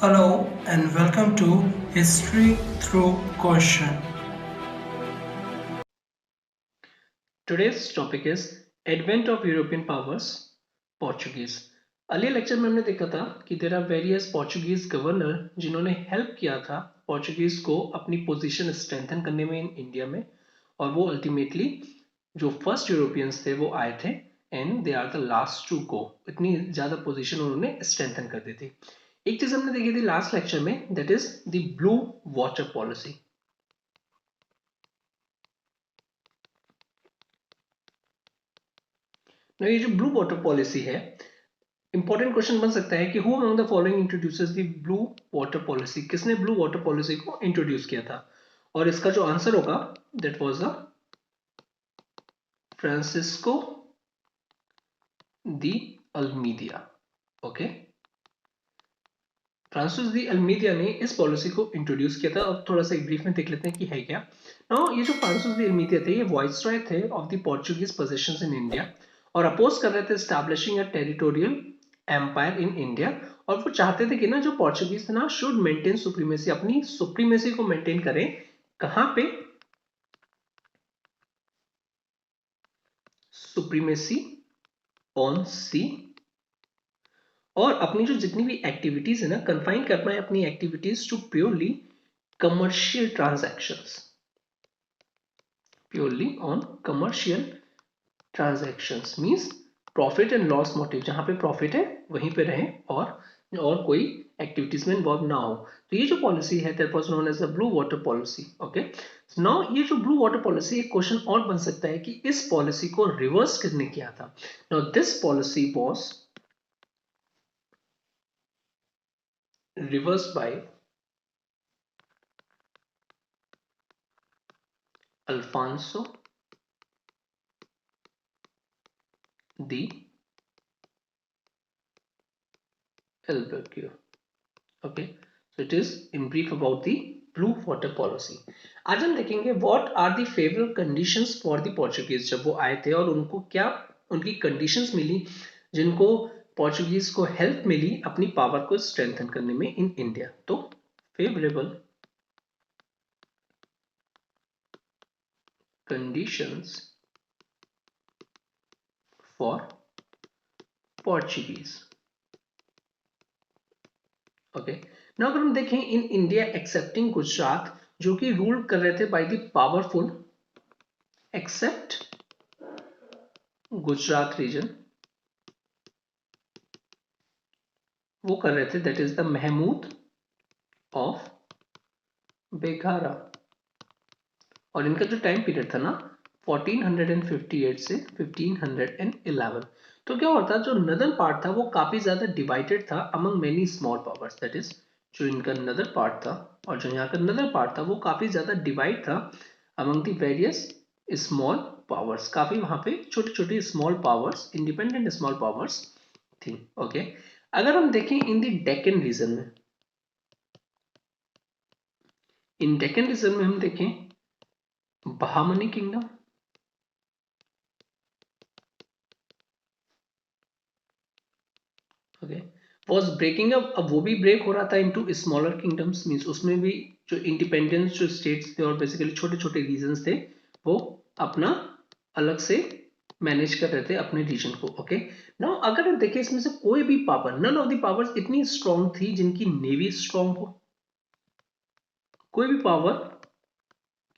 Hello and welcome to History Through Question. Today's topic is Advent of European Powers, Portuguese. Earlier lecture में हमने देखा था कि there are various Portuguese governor जिन्होंने help किया था पोर्चुगीज को अपनी पोजीशन स्ट्रेंथन करने में इन इंडिया में, और वो अल्टीमेटली जो फर्स्ट यूरोपियंस थे वो आए थे and they are the last to go. इतनी ज्यादा पोजीशन उन्होंने स्ट्रेंथन कर दी थी. एक चीज हमने देखी थी लास्ट लेक्चर में, that is the blue water policy. ये जो ब्लू वाटर पॉलिसी है, इंपॉर्टेंट क्वेश्चन बन सकता है कि who among the following introduces the blue water policy. किसने ब्लू वाटर पॉलिसी को इंट्रोड्यूस किया था? और इसका जो आंसर होगा that was the Francisco de Almeida. Okay, Francis de Almeida ने इस पॉलिसी को इंट्रोड्यूस किया था. अब थोड़ा सा एक ब्रीफ में देख लेते हैं कि है क्या. नाउ ये जो फ्रांसिस दी अल्मीदिया थे, ये वाइसरॉय थे of the Portuguese possessions in India और अपोज कर रहे थे establishing a territorial empire in India. और वो चाहते थे कि ना जो पोर्चुगीज थे ना शुड मेंटेन सुप्रीमेसी, अपनी सुप्रीमेसी को मेंटेन करें. कहां पे? सुप्रीमेसी ऑन सी. और अपनी जो जितनी भी एक्टिविटीज है ना, कन्फाइन कर पाए अपनी activities to purely commercial transactions, purely on commercial transactions means profit and loss motive, जहां पे प्रॉफिट है वहीं पे रहें और कोई एक्टिविटीज में इन्वॉल्व ना हो. तो ये जो पॉलिसी है that was known as the blue water policy. Okay, now ये जो ब्लू वाटर पॉलिसी, एक क्वेश्चन और बन सकता है कि इस पॉलिसी को रिवर्स किसने किया था. Now this policy was reverse by Alfonso de Albuquerque. Okay, so it is in brief about the blue water policy. आज हम देखेंगे what are the favorable conditions for the Portuguese. जब वो आए थे और उनको क्या उनकी conditions मिली जिनको पोर्चुगीज को हेल्प मिली अपनी पावर को स्ट्रेंथन करने में इन इंडिया. तो favourable conditions for Portuguese. Okay, now अगर हम देखें इन इंडिया एक्सेप्टिंग गुजरात, जो कि रूल कर रहे थे by the powerful, except Gujarat region, वो कर रहे थे that is the Mahmud of Begara. और इनका जो टाइम पीरियड था ना 1458 से 1511. तो क्या होता, जो नदर्न पार्ट था वो काफी ज्यादा डिवाइडेड था among many small powers. That is जो इनका नदर पार्ट था और जो यहाँ का नदर पार्ट था वो काफी ज्यादा डिवाइड था among the various small powers. काफी वहां पे छोटी छोटी small powers, independent small powers थी. ओके, अगर हम देखें इन द डेक्कन रीजन में, इन डेक्कन रीजन में हम देखें Bahmani kingdom, okay, was breaking up. अब वो भी ब्रेक हो रहा था इनटू स्मॉलर किंगडम्स, मींस उसमें भी जो इंडिपेंडेंस जो स्टेट्स थे और बेसिकली छोटे छोटे रीजन्स थे वो अपना अलग से मैनेज कर रहे थे अपने रीजन को. ओके, नाउ अगर हम देखें इसमें से कोई भी power, none of the powers इतनी स्ट्रांग थी जिनकी नेवी स्ट्रांग हो. कोई भी पावर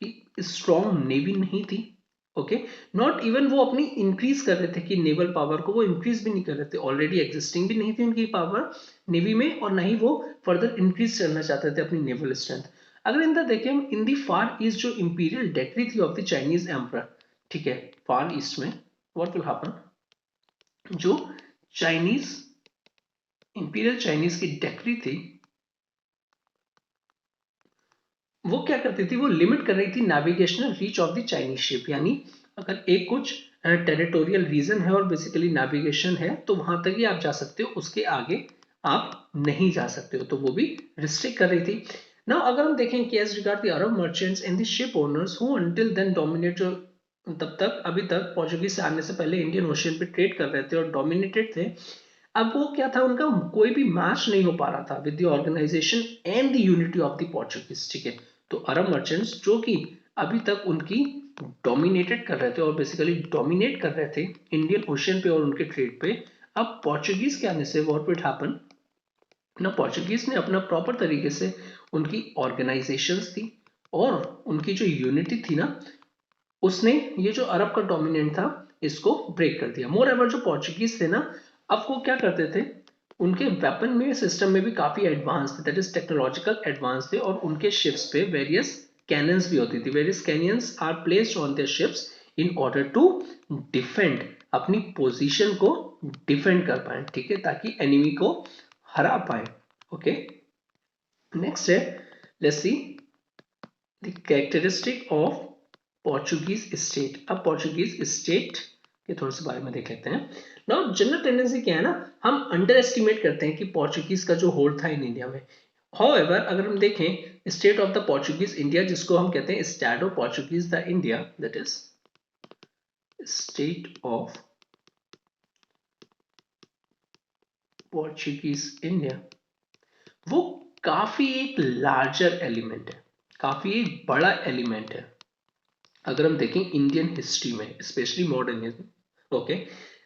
की स्ट्रांग नेवी नहीं थी. ओके, नॉट इवन वो अपनी इंक्रीज कर रहे थे कि नेवल पावर को वो इंक्रीज भी नहीं कर रहे थे, ऑलरेडी एग्जिस्टिंग भी नहीं थी उनकी पावर नेवी में और ना ही वो फर्दर इंक्रीज करना चाहते थे अपनी नेवल स्ट्रेंथ. अगर इनका देखें हम इन दी फार ईस्ट, जो इंपीरियल डेक्री थी ऑफ द चाइनीज एम्परर, ठीक है, फार ईस्ट में व्हाट विल हैपन, जो चाइनीज इंपीरियल चाइनीज की डेक्री थी वो क्या करती थी, वो लिमिट कर रही थी navigational reach of the Chinese ship. यानी अगर एक कुछ टेरिटोरियल रीजन है और बेसिकली नेविगेशन है तो वहां तक ही आप जा सकते हो, उसके आगे आप नहीं जा सकते हो, तो वो भी रिस्ट्रिक्ट कर रही थी. नाउ अगर हम देखें कि as regard the Arab merchants and the ship owners who until then dominate, जो तब तक अभी तक पोर्चुगीज से आने से पहले इंडियन ओशियन पे ट्रेड कर रहे थे और डोमिनेटेड थे, अब वो क्या था, उनका कोई भी मैच नहीं हो पा रहा था with the organisation and the unity of the Portuguese, ठीक है। तो अरब मर्चेंट्स जो कि अभी तक उनकी डोमिनेटेड कर रहे थे और बेसिकली डोमिनेट कर रहे थे इंडियन ओशियन पे और उनके ट्रेड पे, अब पोर्चुगीज के आने से व्हाट वुड हैपन ना, पोर्चुगीज ने अपना प्रॉपर तरीके से उनकी ऑर्गेनाइजेशंस थी और उनकी जो यूनिटी थी ना, उसने ये जो अरब का डोमिनेंट था इसको ब्रेक कर दिया। मोर एवर जो पोर्चुगीज थे ना, अब वो क्या करते थे, उनके वेपन में सिस्टम में भी काफी एडवांस थे, दैट इज टेक्नोलॉजिकल एडवांस थे, और उनके शिप्स पे वेरियस कैनन्स भी होती थी। Various cannons are placed on their ships in order to defend, अपनी पोजीशन को डिफेंड कर पाए, ठीक है, ताकि एनिमी को हरा पाए। ओके, नेक्स्ट है, let's see the characteristic of Portuguese state. अब पोर्चुगीज स्टेट के थोड़े से बारे में देख लेते हैं। नाउ जनरल टेंडेंसी क्या है ना, हम अंडर एस्टिमेट करते हैं कि पोर्चुगीज का जो होल्ड था इन इंडिया में। हाउएवर अगर हम देखें state of the Portuguese India, जिसको हम कहते हैं state of Portuguese the India, that is state of Portuguese India, वो काफी एक लार्जर एलिमेंट है, काफी एक बड़ा एलिमेंट है अगर हम देखें इंडियन हिस्ट्री में, स्पेशली मॉडर्निज्म। ओके,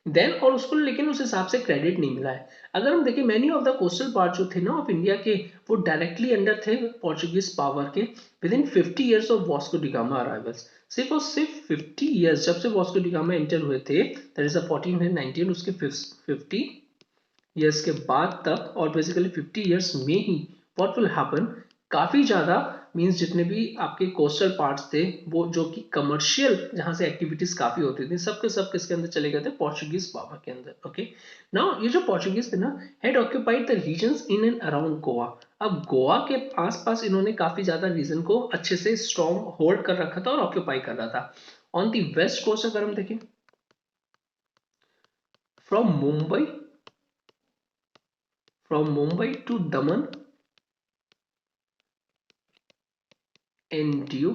देन और उसको लेकिन उस हिसाब से क्रेडिट नहीं मिला है। अगर हम देखें many of the coastal part जो थे ना ऑफ इंडिया के, वो डायरेक्टली अंडर थे पोर्चुगीज पावर के with in 50 years of Vasco D gamma arrivals. सिर्फ और सिर्फ 50 ईयर्स जब से वास्को डी गामा एंटर हुए थे, दैट इज 1419, उसके 50 ईयर्स के बाद तक, और बेसिकली 50 ईयर्स में ही व्हाट विल हैपन, काफी ज्यादा मींस जितने भी आपके कोस्टल पार्ट्स थे, वो जो कि कमर्शियल जहां से एक्टिविटीज काफी होती थी, सबके सब किसके अंदर चले गए थे, पोर्चुगीज पावर के अंदर। ओके, नाउ ये जो पोर्चुगीज थे ना, had occupied the regions in and around Goa. अब गोवा के आसपास इन्होंने काफी ज्यादा रीजन को अच्छे से स्ट्रॉन्ग होल्ड कर रखा था और ऑक्यूपाई कर रहा था। ऑन द वेस्ट कोस्ट अगर हम देखें, from Mumbai to Daman and Diu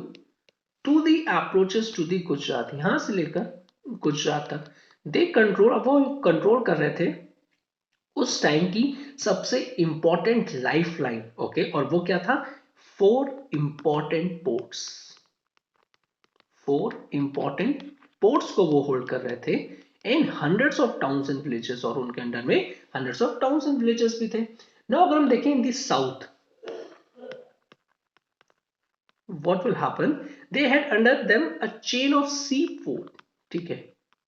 to the approaches to the Gujarat, यहां से लेकर गुजरात तक दे कंट्रोल, अब वो कंट्रोल कर रहे थे उस टाइम की सबसे इंपॉर्टेंट लाइफ लाइन। ओके, और वो क्या था, 4 इंपॉर्टेंट पोर्ट्स को वो होल्ड कर रहे थे, and hundreds of towns and villages, और उनके अंडर में hundreds of towns and villages भी थे। नाउ अगर हम देखें इन दी south, what will happen, they had under them a chain of seaport, ठीक है,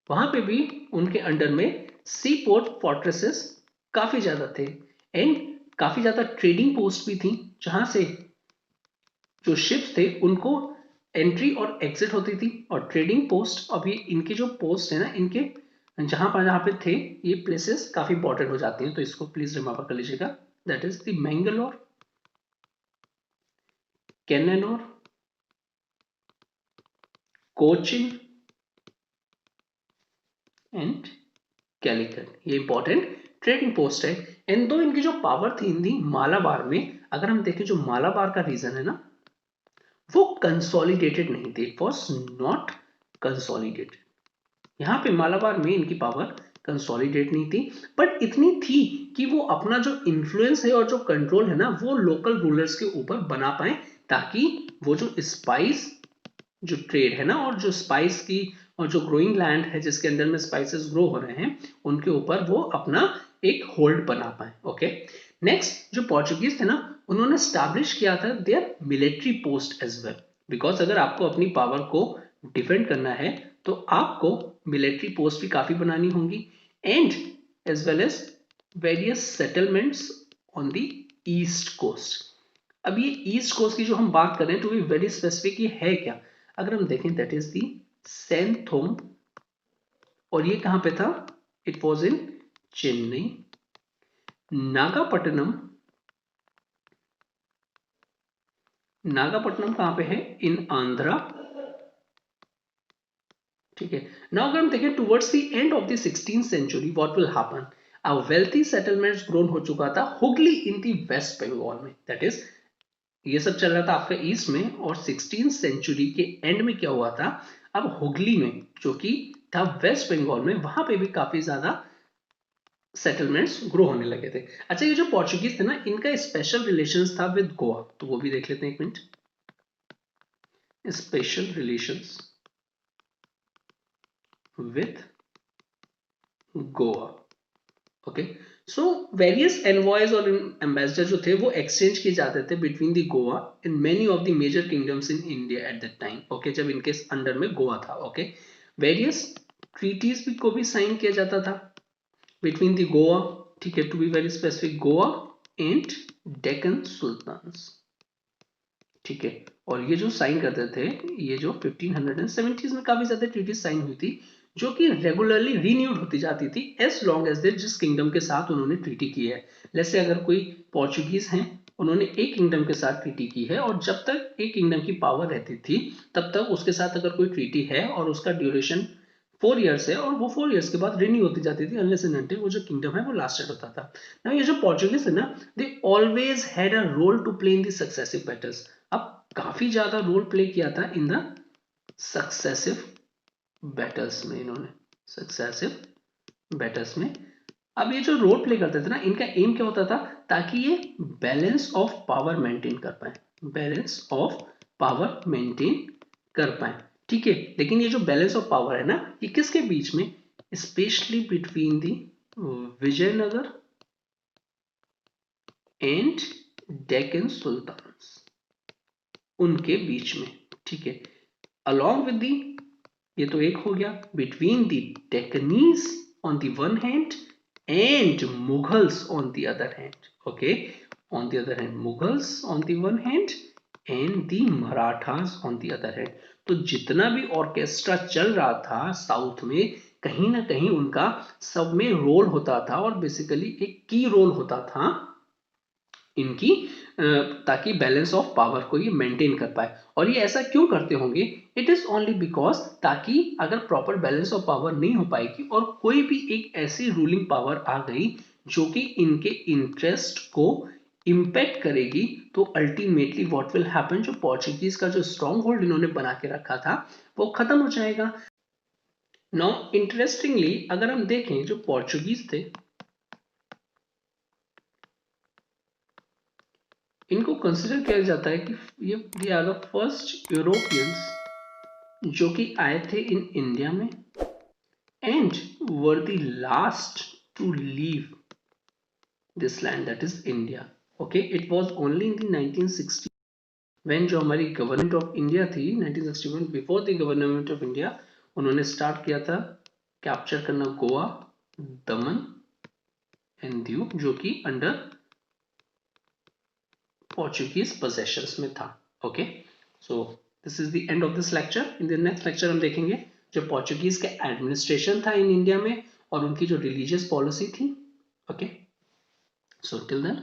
वहां पे भी उनके अंडर में सी पोर्ट फोर्ट्रेसेस काफी ज्यादा थे, एंड काफी ज्यादा ट्रेडिंग पोस्ट भी थी, जहां से जो शिप्स थे उनको एंट्री और एग्जिट होती थी। और ट्रेडिंग पोस्ट, अभी इनके जो पोस्ट है ना, इनके जहां पे थे ये प्लेसेस काफी इंपॉर्टेंट हो जाती हैं, तो इसको प्लीज रिमेंबर कर लीजिएगा, that is the Mangalore, Cannanore, Cochin and Calicut, ये इंपॉर्टेंट ट्रेडिंग पोस्ट है। एंड दो इनकी जो पावर थी इन दी मालाबार में, अगर हम देखें जो मालाबार का रीजन है ना, वो कंसोलिडेटेड नहीं थे, इट वॉज नॉट कंसोलिडेटेड। यहां पे मालाबार में इनकी पावर कंसोलिडेट नहीं थी, बट इतनी थी कि वो अपना जो इन्फ्लुएंस है और जो कंट्रोल है ना, वो लोकल रूलर्स के ऊपर बना पाए, ताकि वो जो स्पाइस जो ट्रेड है ना, और जो स्पाइस की और जो ग्रोइंग लैंड है जिसके अंदर में स्पाइसेस ग्रो हो रहे हैं, उनके ऊपर वो अपना एक होल्ड बना पाए। ओके, नेक्स्ट जो पोर्चुगीज थे ना, उन्होंने स्टैब्लिश किया था their military post as well, because अगर आपको अपनी पावर को डिफेंड करना है तो आपको मिलिट्री पोस्ट भी काफी बनानी होंगी, and as well as various settlements on the east coast. अब ये ईस्ट कोस्ट की जो हम बात करें टू बी वेरी स्पेसिफिक, ये है क्या, अगर हम देखें दैट इज दी सेंथोम, और ये कहां पे था, it was in Chennai. Nagapattinam, Nagapattinam कहां पे है, इन आंध्रा, ठीक है। नाउ अगर हम देखें towards the end of the 16th century, what will happen, a wealthy settlements grown हो चुका था हुगली इन द वेस्ट बंगाल में, दैट इज ये सब चल रहा था आपका ईस्ट में, और 16th सेंचुरी के एंड में क्या हुआ था, अब हुगली में जो कि था वेस्ट बंगाल में, वहां पे भी काफी ज्यादा सेटलमेंट्स ग्रो होने लगे थे। अच्छा, ये जो पोर्चुगीज थे ना, इनका स्पेशल रिलेशंस था विद गोवा, तो वो भी देख लेते हैं एक minute. Special relations with Goa. Okay, so various envoys और एम्बेसडर जो थे वो एक्सचेंज किए जाते थे between the Goa in many of the major kingdoms in India at that time. Okay, जब इनके अंडर में गोवा था। ओके, वेरियस ट्रीटीज भी को भी साइन किया जाता था बिटवीन द गोवा, ठीक है, to be very specific, Goa and Deccan sultans, ठीक है। और ये जो साइन करते थे, ये जो 1570s में काफी ज्यादा ट्रीटी साइन हुई थी, जो कि रेगुलरली रीन्यूड होती जाती थी एज लॉन्ग एज दे जिस किंगडम के साथ उन्होंने ट्रीटी की है। जैसे अगर कोई पोर्चुगीज हैं, उन्होंने एक किंगडम के साथ ट्रीटी की है और जब तक एक किंगडम की पावर रहती थी तब तक उसके साथ अगर कोई ट्रीटी है और उसका ड्यूरेशन 4 years है और वो 4 years के बाद रिन्यू होती जाती थी, अनलेस एंड अनटिल वो जो किंगडम है वो लास्टेड होता था ना। ये जो पोर्चुगीज है ना, they always had a role to play in the successive battles. अब काफी ज्यादा रोल प्ले किया था इन द सक्सेसिव बैटल्स में, इन्होंने सक्सेसिव बैटल्स में। अब ये जो रोल प्ले करते थे ना, इनका एम क्या होता था, ताकि ये बैलेंस ऑफ पावर मेंटेन कर पाए, बैलेंस ऑफ पावर मेंटेन कर पाए, ठीक है। लेकिन ये जो बैलेंस ऑफ पावर है ना, ये किसके बीच में, specially between the Vijayanagar and Deccan sultans, उनके बीच में, ठीक है। अलॉन्ग विद दी, ये तो एक हो गया, between the Deccanis on the one hand and Mughals on the other hand. Okay, on the other hand Mughals on the one hand and the Marathas on the other hand. तो जितना भी ऑर्केस्ट्रा चल रहा था साउथ में, कहीं ना कहीं उनका सब में रोल होता था और बेसिकली एक की रोल होता था इनकी, ताकि बैलेंस ऑफ पावर को ये मेंटेन कर पाए। और ये ऐसा क्यों करते होंगे, इट इज ओनली बिकॉज, ताकि अगर प्रॉपर बैलेंस ऑफ पावर नहीं हो पाएगी और कोई भी एक ऐसी रूलिंग पावर आ गई जो कि इनके इंटरेस्ट को इंपैक्ट करेगी, तो अल्टीमेटली व्हाट विल हैपन, जो पोर्चुगीज का जो स्ट्रॉन्ग होल्ड इन्होंने बना के रखा था वो खत्म हो जाएगा। नाउ इंटरेस्टिंगली अगर हम देखें, जो पोर्चुगीज थे, इनको कंसिडर किया जाता है कि ये they are the first Europeans जो कि आए थे इन इंडिया में and were the last to leave this land, that is India. Okay, it was only in the 1960 when जो हमारी गवर्नमेंट ऑफ इंडिया थी 1961, before the government of India, उन्होंने start किया था कैप्चर करना गोवा, दमन एंड दीव, जो कि अंडर Portuguese possessions में था। Okay, so this is the end of this lecture. In the next lecture हम देखेंगे जो पोर्चुगीज का एडमिनिस्ट्रेशन था इन इंडिया में और उनकी जो रिलीजियस पॉलिसी थी। Okay, so till then